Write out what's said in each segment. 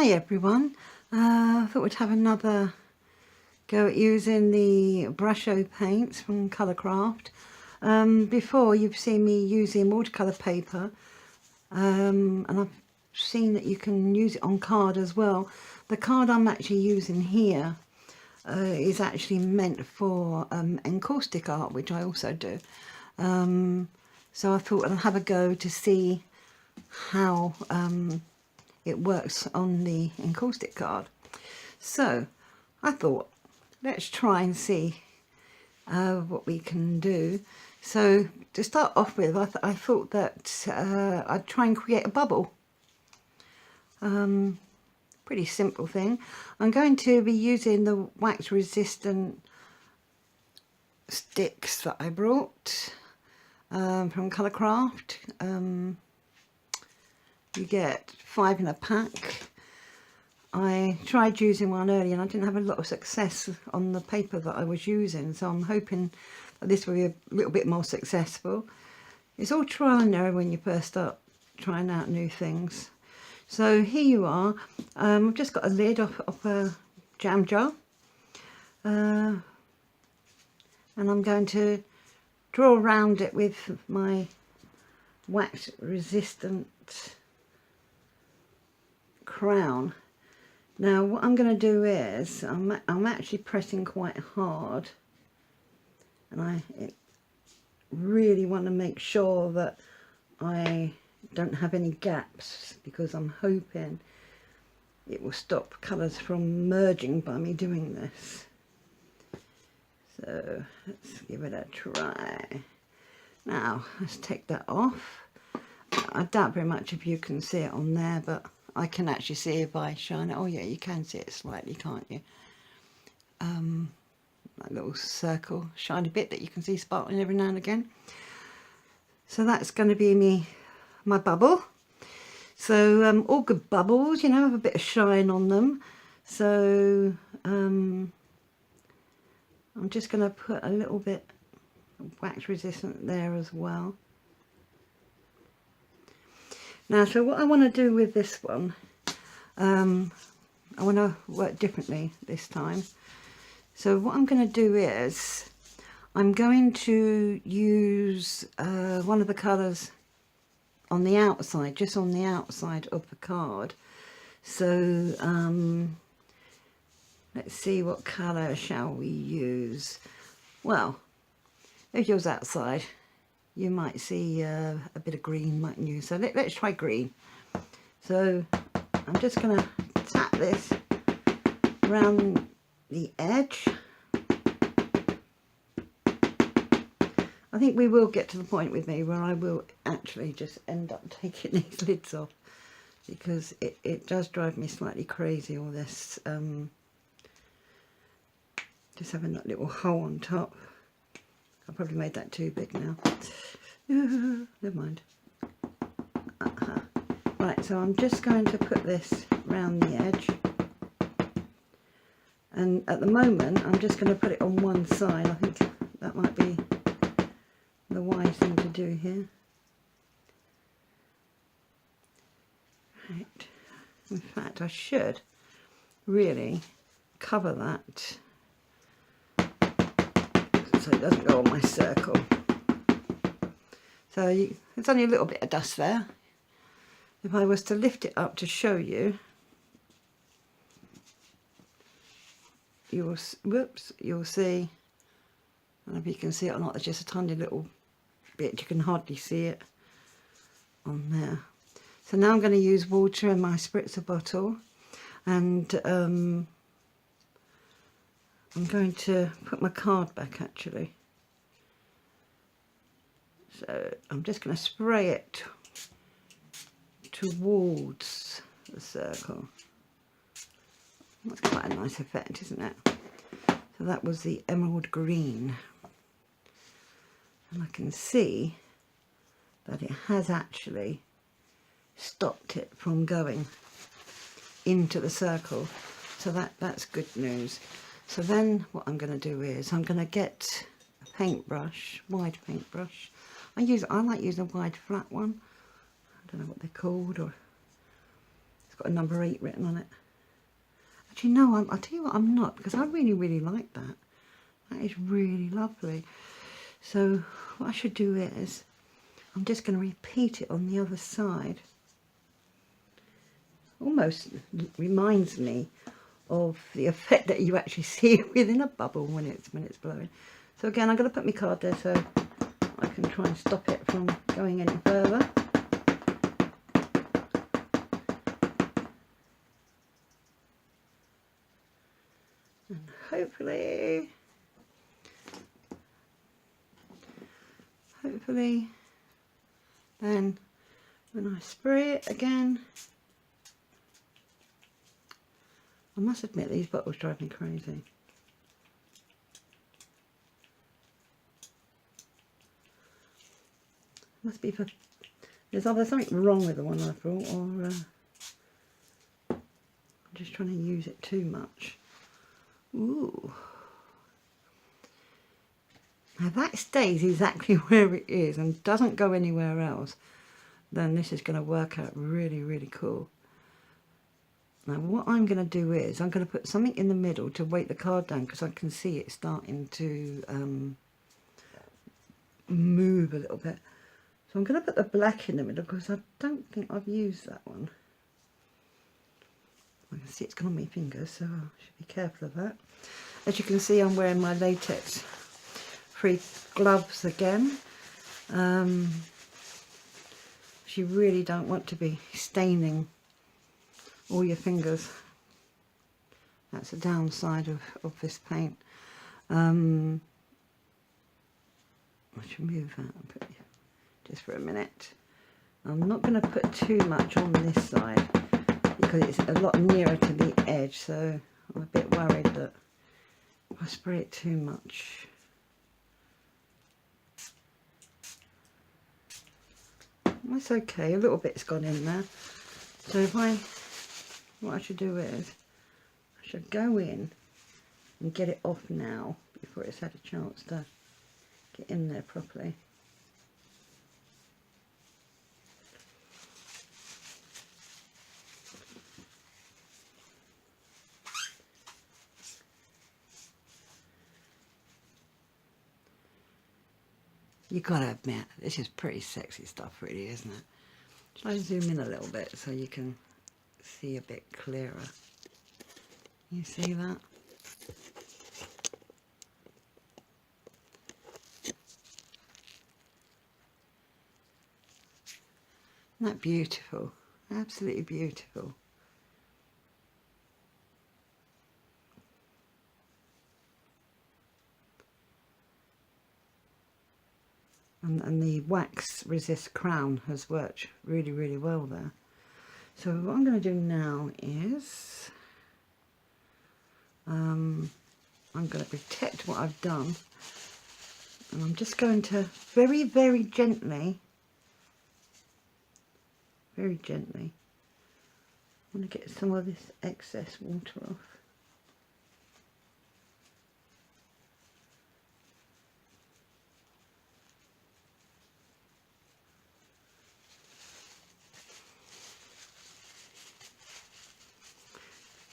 Hi everyone, I thought we'd have another go at using the Brusho paints from Colourcraft. Before you've seen me using watercolour paper, and I've seen that you can use it on card as well. The card I'm actually using here is actually meant for encaustic art, which I also do. So I thought I'd have a go to see how it works on the encaustic card. So I thought, let's try and see what we can do. So to start off with, I thought that I'd try and create a bubble. Pretty simple thing. I'm going to be using the wax resistant sticks that I brought from Colourcraft. You get 5 in a pack. I tried using one earlier and I didn't have a lot of success on the paper that I was using, so I'm hoping that this will be a little bit more successful. It's all trial and error when you first start trying out new things. So here you are. I've just got a lid off a jam jar, and I'm going to draw around it with my wax resistant crayon. Now what I'm going to do is I'm actually pressing quite hard, and I really want to make sure that I don't have any gaps, because I'm hoping it will stop colours from merging by me doing this. So let's give it a try. Now let's take that off. I doubt very much if you can see it on there, but I can actually see if I shine it. Oh yeah, you can see it slightly, can't you? That little circle, shiny bit that you can see sparkling every now and again. So that's going to be my bubble. So all good bubbles, you know, have a bit of shine on them. So I'm just going to put a little bit of wax resistant there as well. Now, so what I want to do with this one, I want to work differently this time. So what I'm going to do is, I'm going to use one of the colours on the outside, just on the outside of the card. So let's see, what colour shall we use? Well, if yours outside, you might see a bit of green, mightn't you? So let's try green. So I'm just going to tap this around the edge. I think we will get to the point with me where I will actually just end up taking these lids off, because it does drive me slightly crazy, all this just having that little hole on top. I probably made that too big now. Never mind. Right, so I'm just going to put this round the edge, and at the moment I'm just going to put it on one side. I think that might be the wise thing to do here. Right. In fact, I should really cover that so it doesn't go on my circle. So there's only a little bit of dust there. If I was to lift it up to show you, you'll see, I don't know if you can see it or not, there's just a tiny little bit, you can hardly see it on there. So now I'm going to use water in my spritzer bottle, and I'm going to put my card back actually. So I'm just going to spray it towards the circle. That's quite a nice effect, isn't it? So that was the emerald green. And I can see that it has actually stopped it from going into the circle. So that's good news. So then what I'm going to do is I'm going to get a paintbrush, wide paintbrush. I like using a wide flat one. I don't know what they're called, or it's got a number 8 written on it. Actually, no, I'll tell you what, I'm not, because I really, really like that. That is really lovely. So what I should do is, I'm just going to repeat it on the other side. Almost reminds me of the effect that you actually see within a bubble when it's blowing. So again, I'm going to put my card there so I can try and stop it from going any further. And hopefully then when I spray it again, I must admit these bottles drive me crazy. Must be for there's either something wrong with the one I brought, or I'm just trying to use it too much. Ooh. Now that stays exactly where it is and doesn't go anywhere else, then this is going to work out really, really cool. Now what I'm going to do is I'm going to put something in the middle to weight the card down, because I can see it starting to move a little bit. So I'm going to put the black in the middle, because I don't think I've used that one. I can see it's gone on my fingers, so I should be careful of that. As you can see, I'm wearing my latex free gloves again. You really don't want to be staining all your fingers. That's the downside of this paint. I should move that and put just for a minute. I'm not going to put too much on this side because it's a lot nearer to the edge, so I'm a bit worried that if I spray it too much, that's okay, a little bit's gone in there. So what I should do is, I should go in and get it off now before it's had a chance to get in there properly. You gotta admit, this is pretty sexy stuff really, isn't it? Shall I zoom in a little bit so you can see a bit clearer? You see that? Isn't that beautiful? Absolutely beautiful. And the wax resist crown has worked really, really well there. So what I'm going to do now is I'm going to protect what I've done, and I'm just going to very, very gently, I want to get some of this excess water off.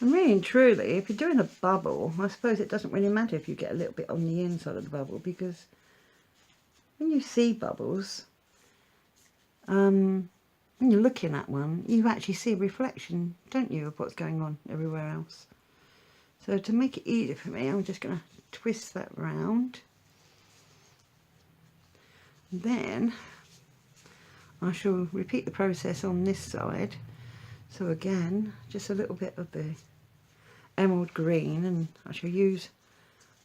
And really and truly, if you're doing a bubble, I suppose it doesn't really matter if you get a little bit on the inside of the bubble, because when you see bubbles, when you're looking at one, you actually see a reflection, don't you, of what's going on everywhere else. So to make it easier for me, I'm just going to twist that round. And then I shall repeat the process on this side. So again, just a little bit of the emerald green, and I shall use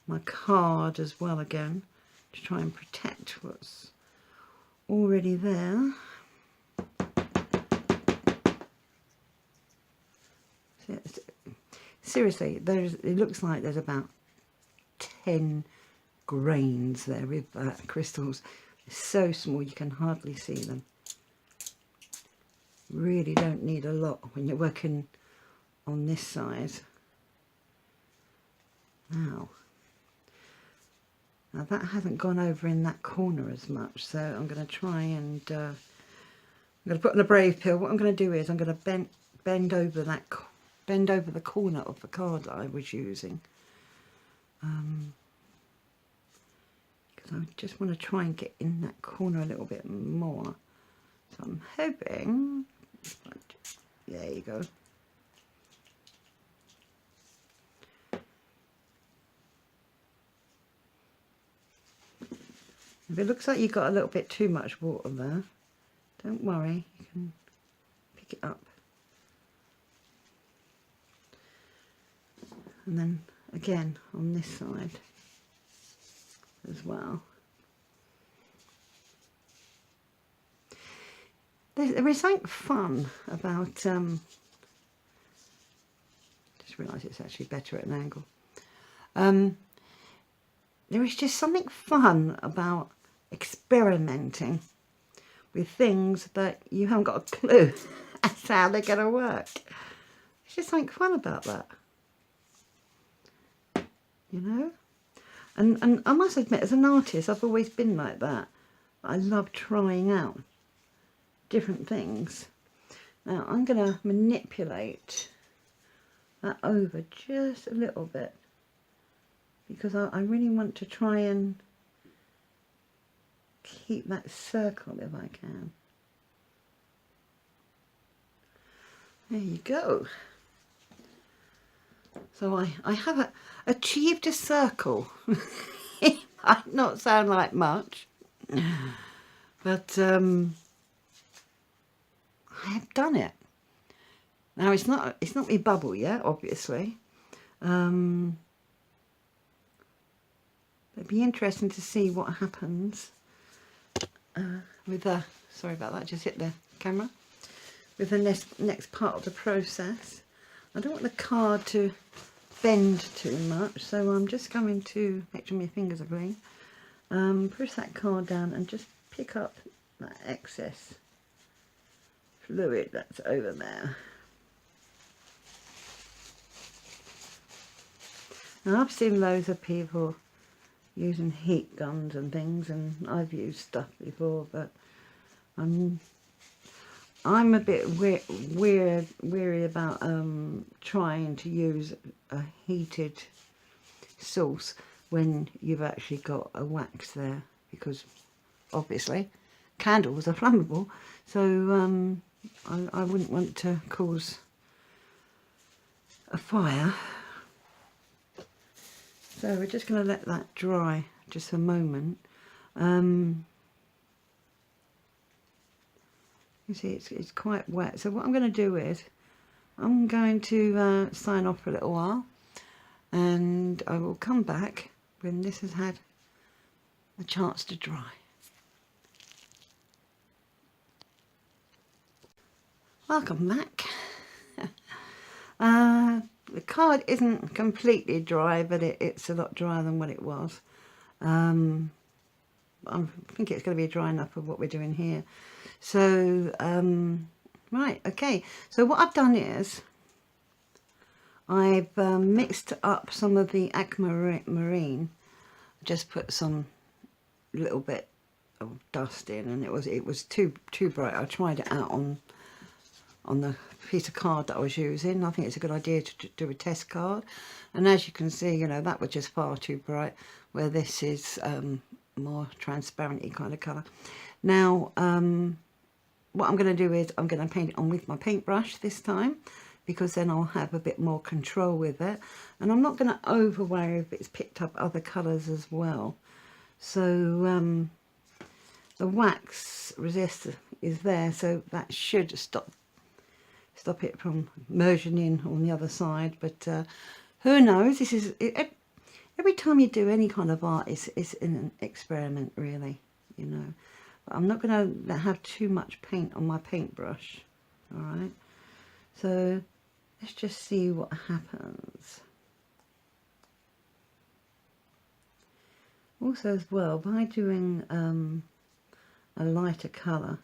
my card as well again to try and protect what's already there. Seriously, it looks like there's about 10 grains there with crystals. It's so small you can hardly see them. Really don't need a lot when you're working on this side. Now that hasn't gone over in that corner as much, so I'm going to try and I'm going to put on a brave pill. What I'm going to do is I'm going to bend over the corner of the card that I was using. Because I just want to try and get in that corner a little bit more. So I'm hoping, there you go. If it looks like you've got a little bit too much water there, don't worry, you can pick it up. And then again on this side as well. There is something fun about, just realised it's actually better at an angle. There is just something fun about experimenting with things that you haven't got a clue as to how they're going to work. There's just something fun about that, you know. And I must admit, as an artist, I've always been like that. I love trying out different things. Now I'm going to manipulate that over just a little bit, because I really want to try and keep that circle if I can. There you go. So I have achieved a circle. It might not sound like much, but I have done it. Now it's not my bubble yet, obviously. It'd be interesting to see what happens with the, sorry about that, just hit the camera, with the next part of the process. I don't want the card to bend too much, so I'm just going to make sure my fingers are clean. Push that card down and just pick up that excess fluid that's over there. Now I've seen loads of people using heat guns and things, and I've used stuff before, but I'm a bit weary about trying to use a heated source when you've actually got a wax there, because obviously candles are flammable, so I wouldn't want to cause a fire. So we're just going to let that dry just a moment. You see it's quite wet, so what I'm going to do is I'm going to sign off for a little while, and I will come back when this has had a chance to dry. Welcome back. The card isn't completely dry, but it's a lot drier than what it was. I think it's going to be dry enough for what we're doing here. So, right, okay. So what I've done is I've mixed up some of the aquamarine. Just put some little bit of dust in, and it was too bright. I tried it out on the piece of card that I was using. I think it's a good idea to do a test card, and as you can see, you know, that was just far too bright, where this is more transparent-y kind of colour. Now what I'm going to do is I'm going to paint it on with my paintbrush this time, because then I'll have a bit more control with it, and I'm not going to over worry if it's picked up other colours as well. So the wax resistor is there, so that should stop it from merging in on the other side. But who knows, this is every time you do any kind of art, it's an experiment, really, you know. But I'm not going to have too much paint on my paintbrush. All right, so let's just see what happens. Also as well, by doing a lighter colour,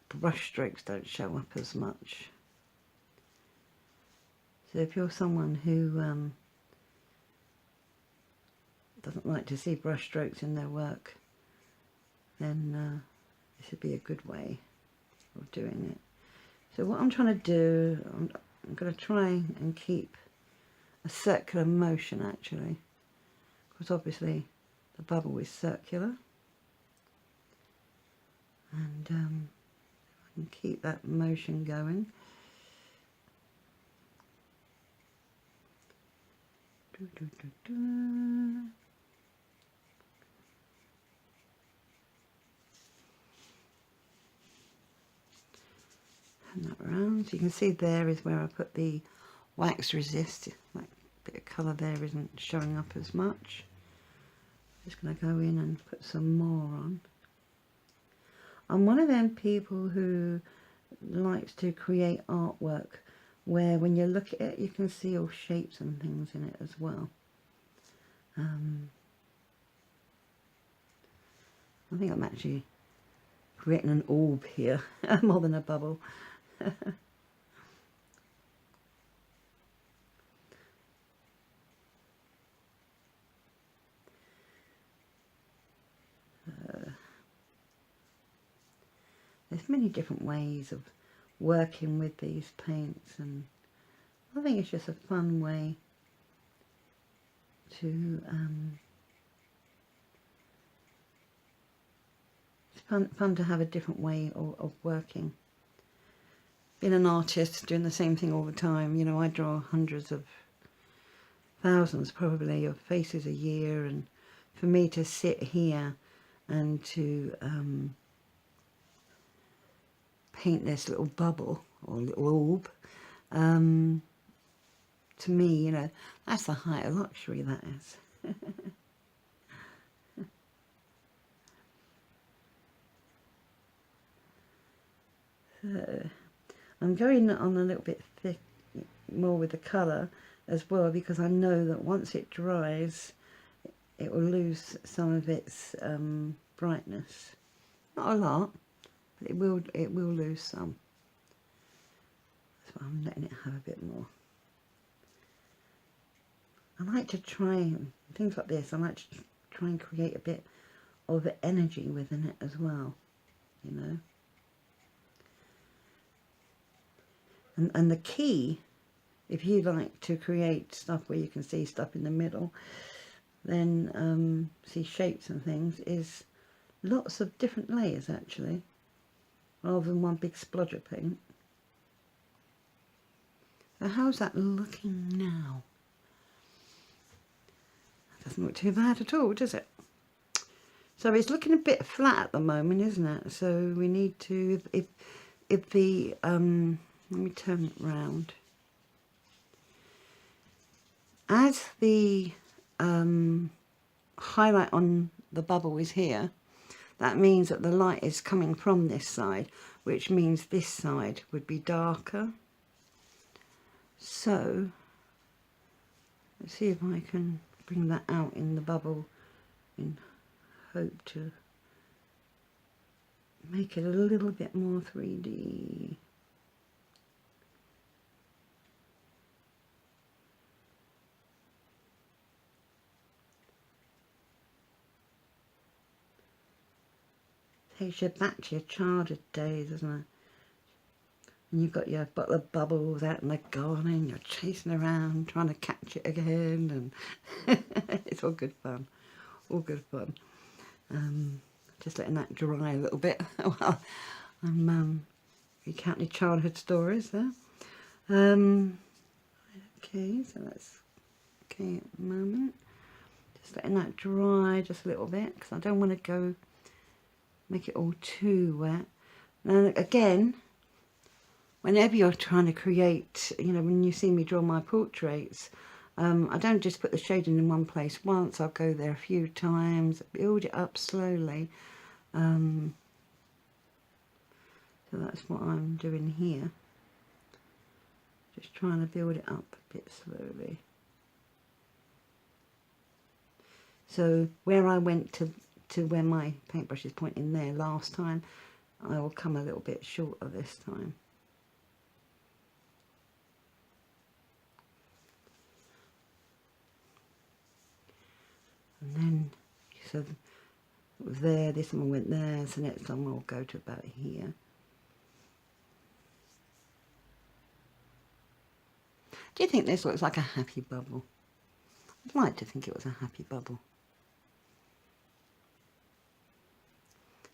brush strokes don't show up as much. So if you're someone who doesn't like to see brush strokes in their work, then this would be a good way of doing it. So what I'm trying to do, I'm going to try and keep a circular motion actually, because obviously the bubble is circular, and I can keep that motion going. Turn that around. So you can see there is where I put the wax resist. That bit of colour there isn't showing up as much. I'm just going to go in and put some more on. I'm one of them people who likes to create artwork where when you look at it you can see all shapes and things in it as well. I think I'm actually creating an orb here more than a bubble. There's many different ways of working with these paints, and I think it's just a fun way to it's fun to have a different way of working. Being an artist, doing the same thing all the time, you know, I draw hundreds of thousands probably of faces a year, and for me to sit here and to paint this little bubble or little orb, to me, you know, that's the height of luxury, that is. So I'm going on a little bit thick more with the colour as well, because I know that once it dries it will lose some of its brightness. Not a lot, but it will lose some. So I'm letting it have a bit more. I like to try things like this. I like to try and create a bit of energy within it as well, you know. And the key, if you like to create stuff where you can see stuff in the middle, then see shapes and things, is lots of different layers actually, rather than one big splodge of paint. So how's that looking now? Doesn't look too bad at all, does it? So it's looking a bit flat at the moment, isn't it? So we need to, if the let me turn it round. As the highlight on the bubble is here, that means that the light is coming from this side, which means this side would be darker. So let's see if I can bring that out in the bubble in hope to make it a little bit more 3D. Takes you back to your childhood days, doesn't it? And you've got your bottle of bubbles out in the garden, you're chasing around trying to catch it again, and it's all good fun, all good fun. Just letting that dry a little bit while I'm recounting childhood stories there. Okay, so that's okay at the moment. Just letting that dry just a little bit, because I don't want to go make it all too wet. Now again, whenever you're trying to create, you know, when you see me draw my portraits, I don't just put the shading in one place once. I'll go there a few times, build it up slowly. So that's what I'm doing here. Just trying to build it up a bit slowly. So where I went to where my paintbrush is pointing there last time, I will come a little bit shorter this time. And then, so it was there, this one went there, so next time I'll go to about here. Do you think this looks like a happy bubble? I'd like to think it was a happy bubble.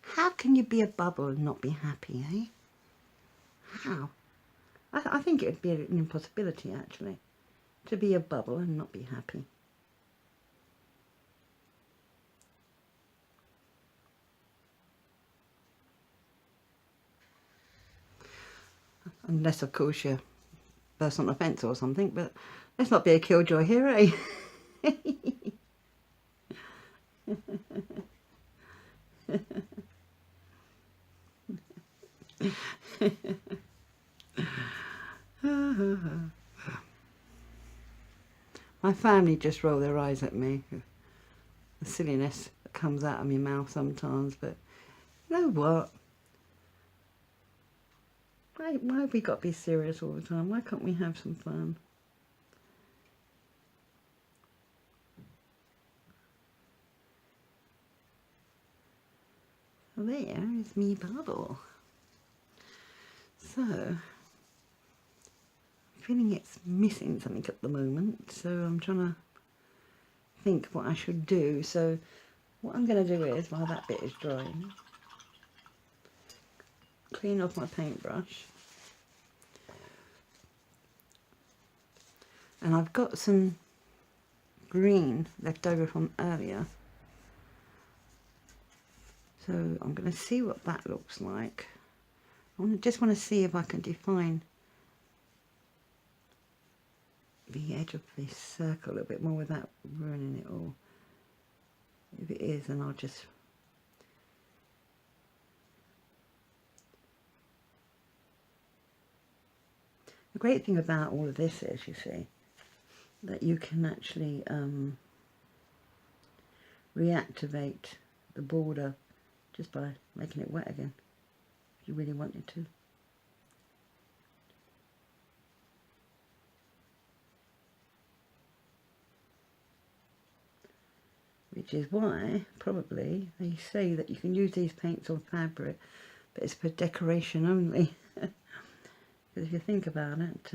How can you be a bubble and not be happy, eh? How? I think it would be an impossibility, actually, to be a bubble and not be happy. Unless, of course, you burst on a fence or something, but let's not be a killjoy here, eh? My family just roll their eyes at me. The silliness that comes out of my mouth sometimes, but you know what? Why have we got to be serious all the time? Why can't we have some fun? Well, there is me bubble. So, I'm feeling it's missing something at the moment, so I'm trying to think what I should do. So what I'm going to do is, while that bit is drying, clean off my paintbrush. And I've got some green left over from earlier. So I'm going to see what that looks like. Just want to see if I can define the edge of this circle a little bit more without ruining it all. If it is, then I'll just the great thing about all of this is, you see, that you can actually reactivate the border just by making it wet again, if you really wanted to. Which is why, probably, they say that you can use these paints on fabric, but it's for decoration only. Because if you think about it,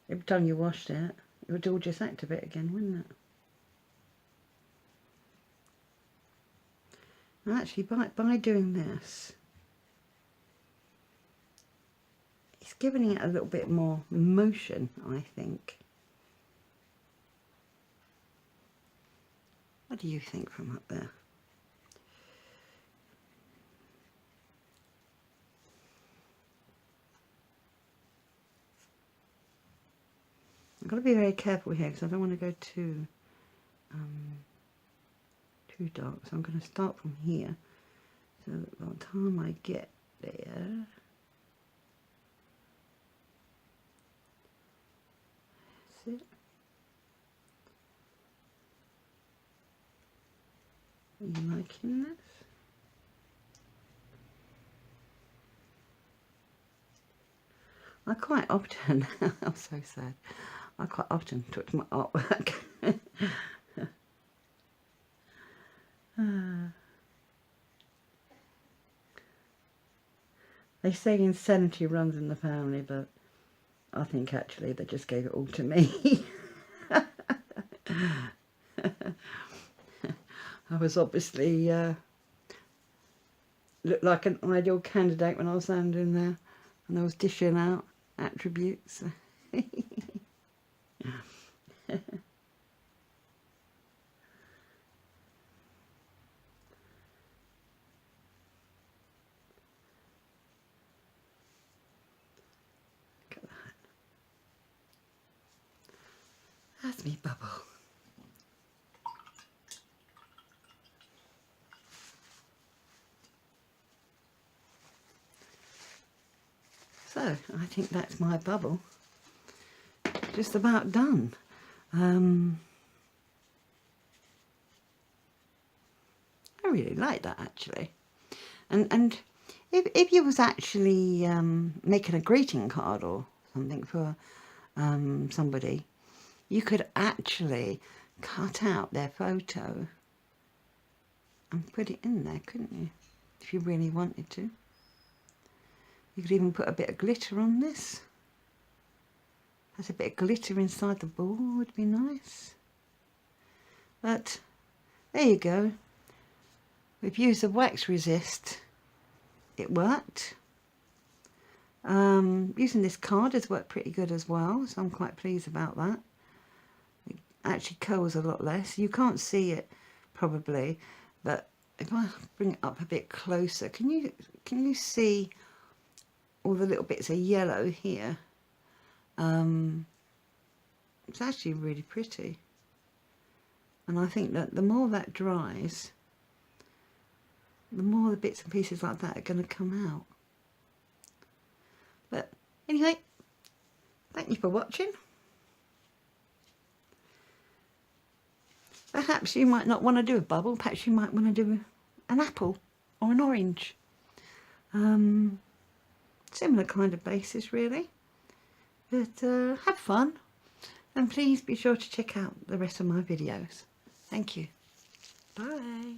every time you washed it, it would all just activate again, wouldn't it? And actually, by doing this, it's giving it a little bit more motion, I think. What do you think from up there? I've got to be very careful here because I don't want to go too dark. So I'm going to start from here. So that by the time I get there, that's it. Are you liking this? I quite often, I'm so sad, I quite often touch my artwork. They say insanity runs in the family, but I think actually they just gave it all to me. I was obviously looked like an ideal candidate when I was standing there and I was dishing out attributes. That's me bubble. So, I think that's my bubble. Just about done. I really like that actually. And if you was actually making a greeting card or something for somebody, you could actually cut out their photo and put it in there, couldn't you? If you really wanted to. You could even put a bit of glitter on this. Has a bit of glitter inside the ball, would be nice. But there you go. We've used the wax resist. It worked. Using this card has worked pretty good as well, so I'm quite pleased about that. It actually curls a lot less. You can't see it probably, but if I bring it up a bit closer, can you see all the little bits of yellow here? It's actually really pretty, and I think that the more that dries, the more the bits and pieces like that are going to come out. But anyway, thank you for watching. Perhaps you might not want to do a bubble, perhaps you might want to do an apple or an orange. Similar kind of basis really, but have fun, and please be sure to check out the rest of my videos. Thank you. Bye.